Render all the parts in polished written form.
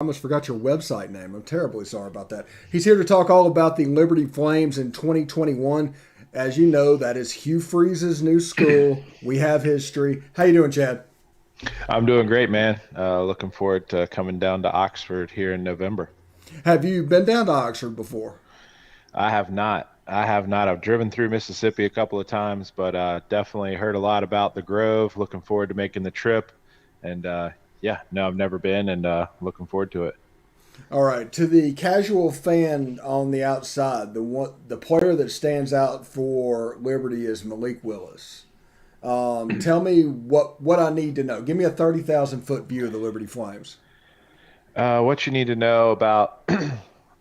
almost forgot your website name. I'm terribly sorry about that. He's here to talk all about the Liberty Flames in 2021. As you know, that is Hugh Freeze's new school. We have history. How you doing, Chad? I'm doing great, man. Looking forward to coming down to Oxford here in November. Have you been down to Oxford before? I have not. I have not. I've driven through Mississippi a couple of times, but definitely heard a lot about the Grove. Looking forward to making the trip. And yeah, no, I've never been and looking forward to it. All right, to the casual fan on the outside, the player that stands out for Liberty is Malik Willis. Tell me what I need to know. Give me a 30,000 foot view of the Liberty Flames. What you need to know about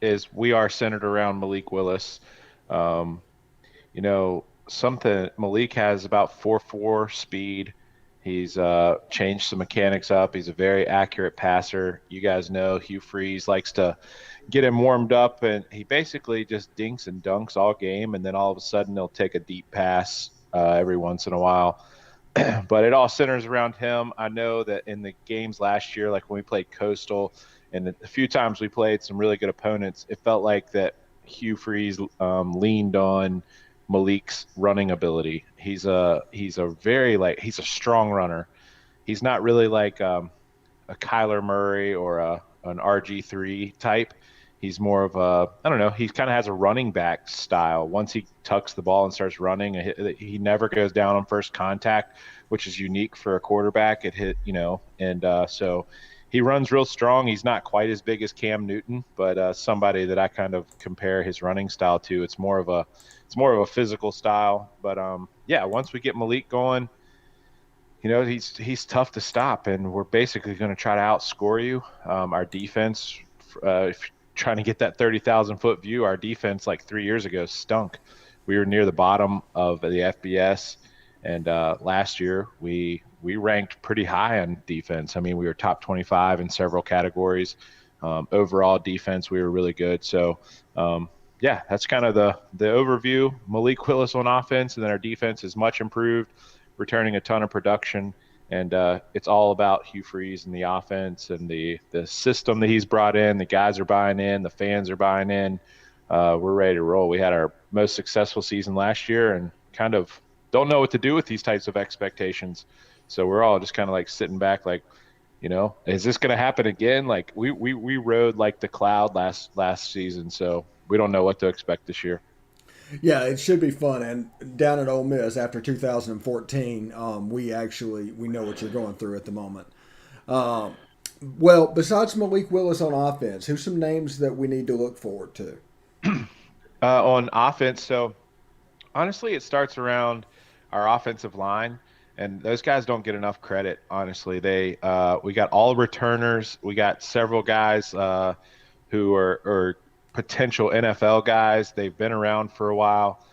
is we are centered around Malik Willis. Um, something Malik has about 4.4 speed. He's changed some mechanics up. He's a very accurate passer. You guys know Hugh Freeze likes to get him warmed up, and he basically just dinks and dunks all game, and then all of a sudden he'll take a deep pass every once in a while. But it all centers around him. I know that in the games last year, like when we played Coastal, and a few times we played some really good opponents, it felt like that Hugh Freeze leaned on Malik's running ability. He's a very he's a strong runner. He's not really like a Kyler Murray or an RG3 type. He's more of a, I don't know, he kind of has a running back style. Once he tucks the ball and starts running, he never goes down on first contact, which is unique for a quarterback. It hit, and so he runs real strong. He's not quite as big as Cam Newton, but somebody that I kind of compare his running style to. It's more of a physical style. But yeah, once we get Malik going, he's tough to stop, and we're basically going to try to outscore you. Our defense, if trying to get that 30,000 foot view, our defense like 3 years ago stunk. We were near the bottom of the FBS, and last year we ranked pretty high on defense. I mean, we were top 25 in several categories. Overall defense, we were really good. So. Yeah, that's kind of the overview. Malik Willis on offense, and then our defense is much improved, returning a ton of production. And it's all about Hugh Freeze and the offense and the system that he's brought in. The guys are buying in, the fans are buying in. We're ready to roll. We had our most successful season last year, and kind of don't know what to do with these types of expectations. So we're all just kind of like sitting back, like, is this going to happen again? Like we rode like the cloud last season, so we don't know what to expect this year. Yeah, it should be fun. And down at Ole Miss after 2014, we know what you're going through at the moment. Um, well, besides Malik Willis on offense, who's some names that we need to look forward to? On offense, so honestly, it starts around our offensive line, and those guys don't get enough credit. Honestly, we got all returners. We got several guys who are potential NFL guys. They've been around for a while.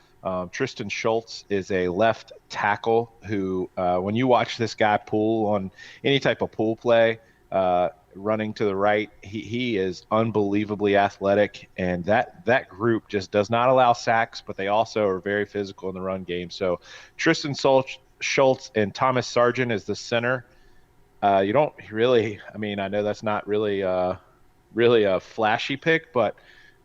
Tristan Schultz is a left tackle who, when you watch this guy pull on any type of pull play, running to the right, he is unbelievably athletic, and that group just does not allow sacks, but they also are very physical in the run game. So Schultz and Thomas Sargent is the center. You don't really, I mean, I know that's not really a flashy pick, but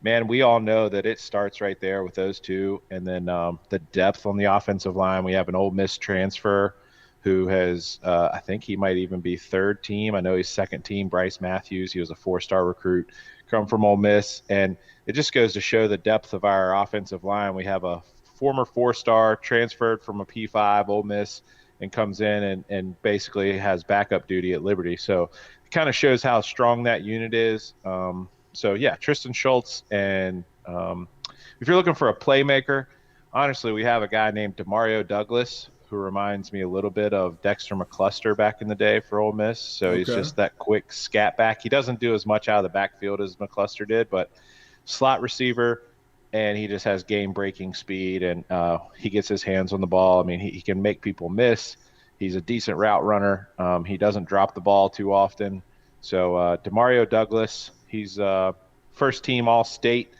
man, we all know that it starts right there with those two. And then the depth on the offensive line. We have an Ole Miss transfer who has, I think he might even be third team. I know he's second team. Bryce Matthews. He was a four-star recruit, come from Ole Miss, and it just goes to show the depth of our offensive line. We have a former four-star transferred from a P5 Ole Miss and comes in and basically has backup duty at Liberty. So it kind of shows how strong that unit is. So yeah, Tristan Schultz, and if you're looking for a playmaker, honestly, we have a guy named Demario Douglas who reminds me a little bit of Dexter McCluster back in the day for Ole Miss. So he's Okay. just that quick scat back. He doesn't do as much out of the backfield as McCluster did, but slot receiver, and he just has game breaking speed, and he gets his hands on the ball. I mean, he can make people miss. He's a decent route runner. He doesn't drop the ball too often. So Demario Douglas, he's first team All State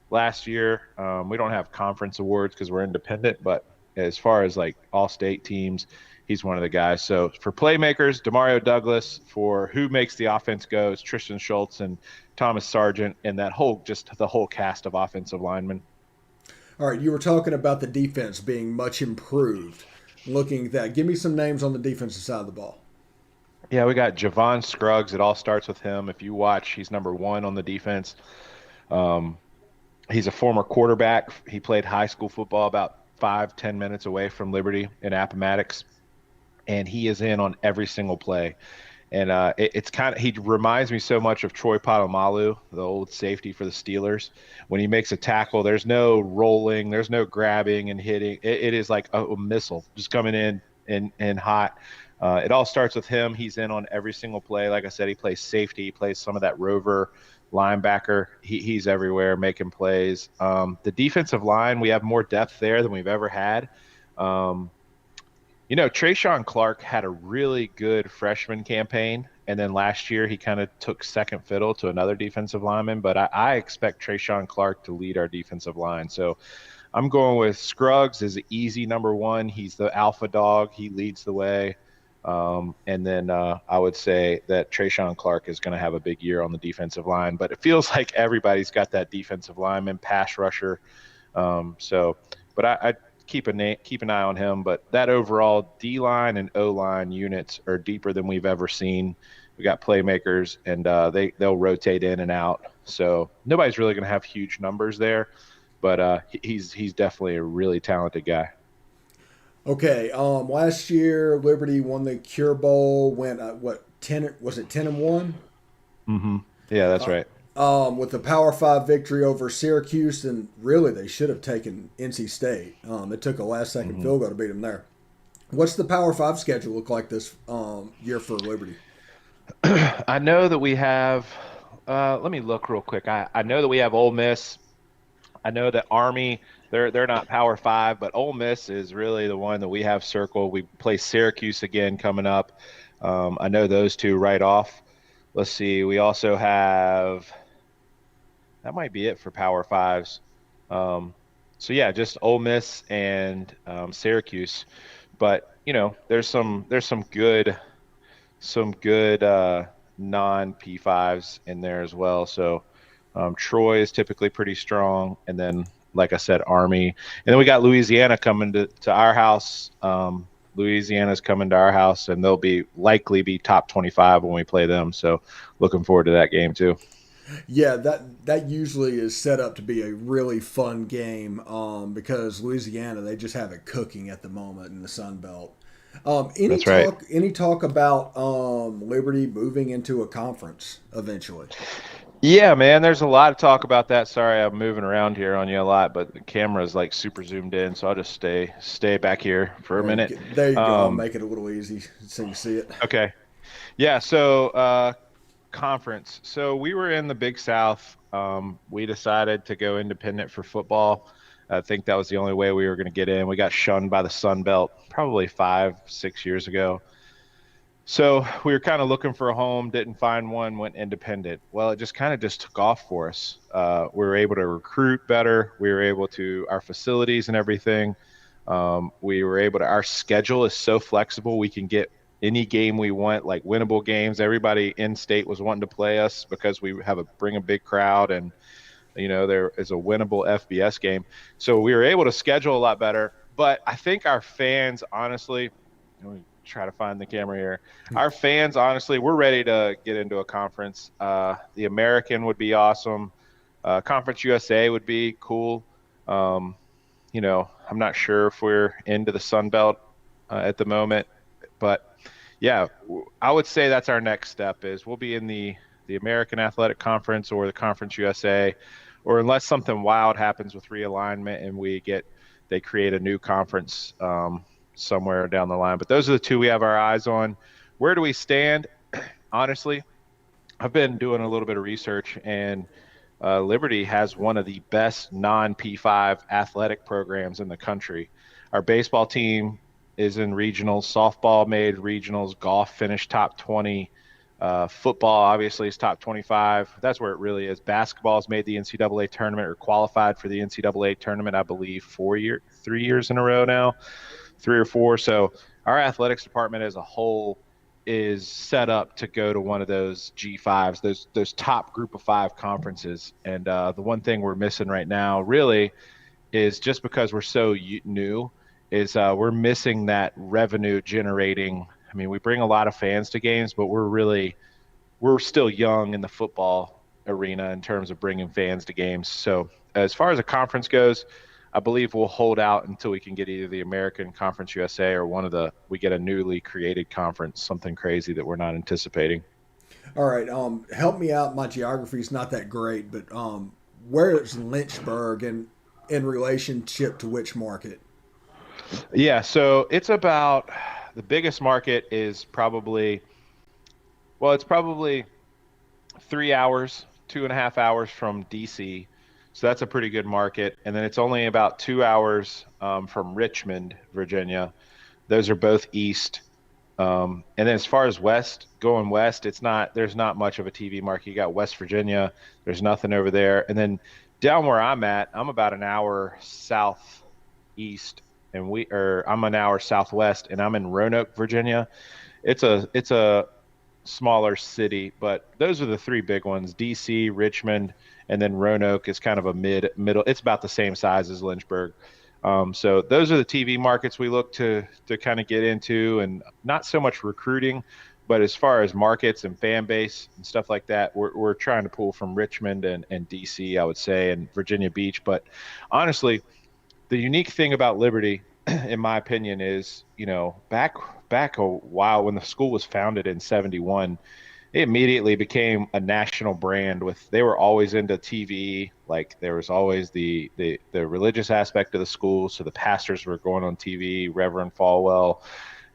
last year. We don't have conference awards because we're independent, but as far as like All State teams, he's one of the guys. So for playmakers, Demario Douglas. For who makes the offense go is Tristan Schultz and Thomas Sargent, and that whole just the whole cast of offensive linemen. All right, you were talking about the defense being much improved. Looking at that, give me some names on the defensive side of the ball. Yeah, we got Javon Scruggs. It all starts with him. If you watch, he's number one on the defense. Um, he's a former quarterback. He played high school football about 5, 10 minutes away from Liberty in Appomattox, and he is in on every single play. And it's kind of he reminds me so much of Troy Polamalu, the old safety for the Steelers. When he makes a tackle, there's no rolling, there's no grabbing and hitting. It is like a missile just coming in and hot. It all starts with him. He's in on every single play. Like I said, he plays safety. He plays some of that rover linebacker. He's everywhere making plays. The defensive line, we have more depth there than we've ever had. Um, Trayshawn Clark had a really good freshman campaign, and then last year he kind of took second fiddle to another defensive lineman. But I expect Trayshawn Clark to lead our defensive line. So I'm going with Scruggs as an easy number one. He's the alpha dog. He leads the way. And then I would say that Trayshawn Clark is going to have a big year on the defensive line. But it feels like everybody's got that defensive lineman, pass rusher. But I keep an eye on him. But that overall D line and O line units are deeper than we've ever seen. We got playmakers, and they'll rotate in and out. So nobody's really going to have huge numbers there, but he's definitely a really talented guy. Okay, last year Liberty won the Cure Bowl. Went what 10? Was it 10-1? Mm-hmm. Yeah, that's right. With the Power Five victory over Syracuse, and really they should have taken NC State. It took a last second Mm-hmm. field goal to beat them there. What's the Power Five schedule look like this year for Liberty? I know that we have. Let me look real quick. I know that we have Ole Miss. I know that Army. They're not Power Five, but Ole Miss is really the one that we have circled. We play Syracuse again coming up. I know those two right off. Let's see. We also have. That might be it for Power Fives. Um, so yeah, just Ole Miss and Syracuse. But there's some good non P5s in there as well. So Troy is typically pretty strong, and then like I said, Army, and then we got Louisiana coming to our house. Louisiana's coming to our house, and they'll be likely be top 25 when we play them. So looking forward to that game too. Yeah, that usually is set up to be a really fun game because Louisiana they just have it cooking at the moment in the Sun Belt. Any That's right. talk about Liberty moving into a conference eventually? Yeah, man, there's a lot of talk about that. Sorry, I'm moving around here on you a lot, but the camera is like super zoomed in, so I'll just stay back here for a minute. There you go. I'll Um, make it a little easy so you see it. okay. Yeah, so conference. So we were in the Big South. We decided to go independent for football. I think that was the only way we were going to get in. We got shunned by the Sun Belt probably 5, 6 years ago. So we were kind of looking for a home, didn't find one, went independent. Well, it just kind of just took off for us. We were able to recruit better. We were able to, our facilities and everything. We were able to, our schedule is so flexible. We can get any game we want, like winnable games. Everybody in state was wanting to play us because we have bring a big crowd, and there is a winnable FBS game. So we were able to schedule a lot better. But I think our fans, honestly, let me try to find the camera here. Our fans, honestly, we're ready to get into a conference. The American would be awesome. Conference USA would be cool. Um, I'm not sure if we're into the Sun Belt at the moment, but yeah, I would say that's our next step is we'll be in the American Athletic Conference or the Conference USA, or unless something wild happens with realignment and they create a new conference somewhere down the line. But those are the two we have our eyes on. Where do we stand? Honestly, I've been doing a little bit of research, and Liberty has one of the best non P5 athletic programs in the country. Our baseball team is in regionals, softball made regionals, golf finished top 20. Football obviously is top 25. That's where it really is. Basketball has made the NCAA tournament or qualified for the NCAA tournament, I believe, 3 years in a row now, 3 or 4. So our athletics department as a whole is set up to go to one of those G5s, those top group of five conferences. And the one thing we're missing right now, really, is just because we're so new, is we're missing that revenue generating. I mean, we bring a lot of fans to games, but we're still young in the football arena in terms of bringing fans to games. So as far as a conference goes, I believe we'll hold out until we can get either the American Conference USA or we get a newly created conference, something crazy that we're not anticipating. All right, help me out. My geography is not that great, but where is Lynchburg in relationship to which market? Yeah, so it's about the biggest market is probably, well, it's probably 3 hours, 2.5 hours from DC. So that's a pretty good market. And then it's only about 2 hours from Richmond, Virginia. Those are both east. And then as far as going west, there's not much of a TV market. You got West Virginia, there's nothing over there. And then down where I'm at, I'm about an hour southeast I'm an hour southwest and I'm in Roanoke, Virginia. It's a smaller city, but those are the three big ones: DC, Richmond, and then Roanoke is kind of a middle. It's about the same size as Lynchburg. So those are the TV markets we look to kind of get into, and not so much recruiting, but as far as markets and fan base and stuff like that, we're trying to pull from Richmond and DC, I would say, and Virginia Beach. But honestly, the unique thing about Liberty, in my opinion, is, back a while when the school was founded in 71, it immediately became a national brand. They were always into TV. Like, there was always the religious aspect of the school, so the pastors were going on TV, Reverend Falwell,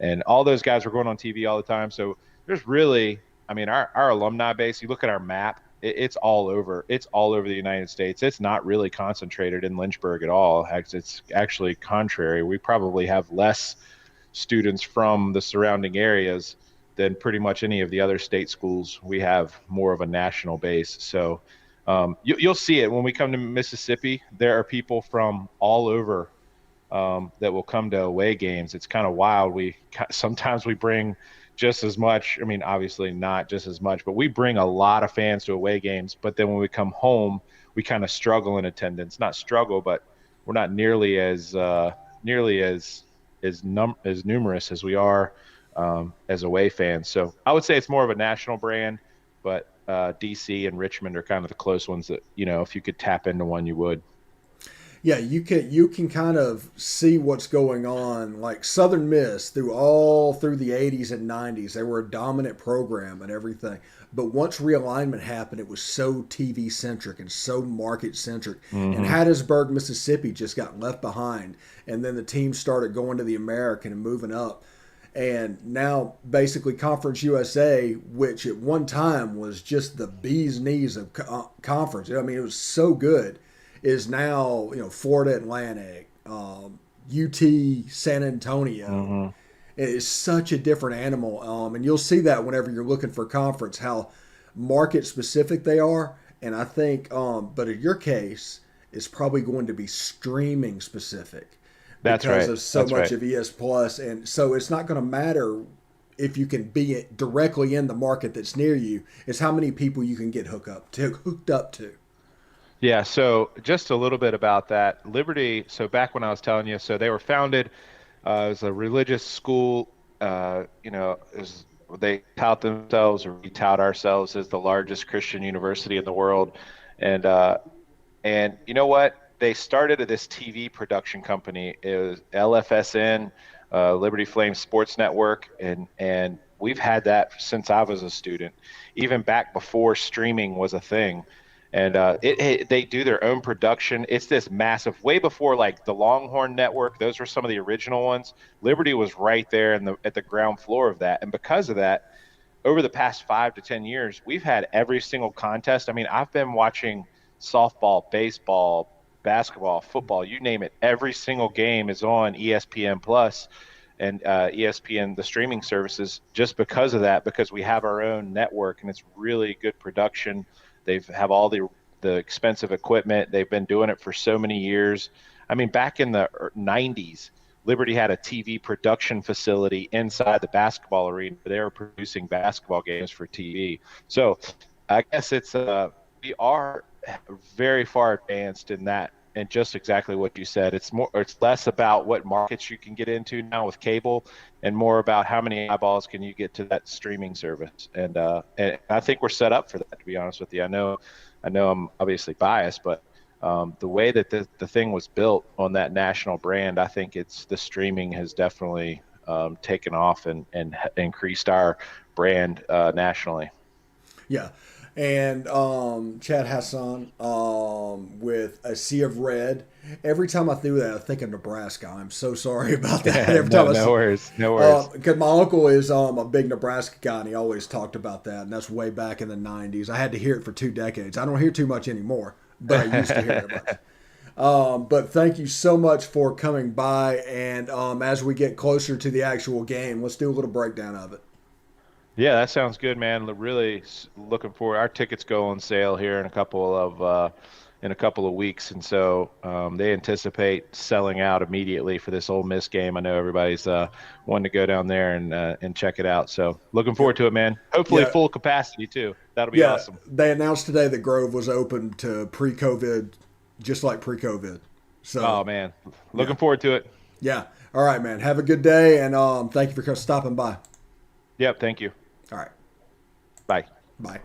and all those guys were going on TV all the time. So there's really, I mean, our alumni base, you look at our map, it's all over. It's all over the United States. It's not really concentrated in Lynchburg at all. It's actually contrary. We probably have less students from the surrounding areas than pretty much any of the other state schools. We have more of a national base. So you'll see it when we come to Mississippi. There are people from all over that will come to away games. It's kind of wild. Sometimes we bring just as much. I mean, obviously not just as much, but we bring a lot of fans to away games. But then when we come home, we kind of struggle in attendance. Not struggle, but we're not nearly as numerous as we are as away fans. So I would say it's more of a national brand, but DC and Richmond are kind of the close ones that, if you could tap into one, you would. Yeah, you can kind of see what's going on. Like Southern Miss through the 80s and 90s, they were a dominant program and everything. But once realignment happened, it was so TV centric and so market centric. And Hmm. Hattiesburg, Mississippi just got left behind. And then the team started going to the American and moving up. And now basically Conference USA, which at one time was just the bee's knees of conference. I mean, it was so good, is now Florida Atlantic, UT San Antonio. Hmm. It is such a different animal, and you'll see that whenever you're looking for conference how market specific they are. And I think, but in your case, it's probably going to be streaming specific That's because right. of so That's much right. of ES Plus, and so it's not going to matter if you can be directly in the market that's near you. It's how many people you can get hooked up to. Yeah, so just a little bit about that. Liberty, so back when I was telling you, so they were founded as a religious school. They tout themselves, or we tout ourselves, as the largest Christian university in the world. And you know what? They started this TV production company. It was LFSN, Liberty Flame Sports Network, and we've had that since I was a student, even back before streaming was a thing. And they do their own production. It's this massive, way before like the Longhorn Network. Those were some of the original ones. Liberty was right there at the ground floor of that, and because of that, over the past 5 to 10 years, we've had every single contest. I mean, I've been watching softball, baseball, basketball, football, you name it. Every single game is on ESPN Plus and ESPN, the streaming services, just because of that, because we have our own network and it's really good production. They've have all the expensive equipment. They've been doing it for so many years. I mean, back in the 90s, Liberty had a TV production facility inside the basketball arena. They were producing basketball games for TV. So I guess we are very far advanced in that, and just exactly what you said. It's less about what markets you can get into now with cable, and more about how many eyeballs can you get to that streaming service. And I think we're set up for that. To be honest with you, I know I'm obviously biased, but the way that the thing was built on that national brand, I think it's the streaming has definitely taken off and increased our brand nationally. Yeah. And Chad Hasson with a sea of red. Every time I do that, I think of Nebraska. I'm so sorry about that. Every No, time I no see, worries, no worries. because my uncle is a big Nebraska guy, and he always talked about that. And that's way back in the '90s. I had to hear it for 2 decades. I don't hear too much anymore, but I used to hear it a bunch. But thank you so much for coming by. And as we get closer to the actual game, let's do a little breakdown of it. Yeah, that sounds good, man. Really looking forward. Our tickets go on sale here in a couple of weeks, and so they anticipate selling out immediately for this Ole Miss game. I know everybody's wanting to go down there and check it out. So looking Yep. forward to it, man. Hopefully Yeah. full capacity too. That'll be Yeah. awesome. They announced today that Grove was open to pre-COVID, just like pre-COVID. Oh So man, yeah. looking forward to it. Yeah. All right, man. Have a good day, and thank you for stopping by. Yep, thank you. All right. Bye. Bye.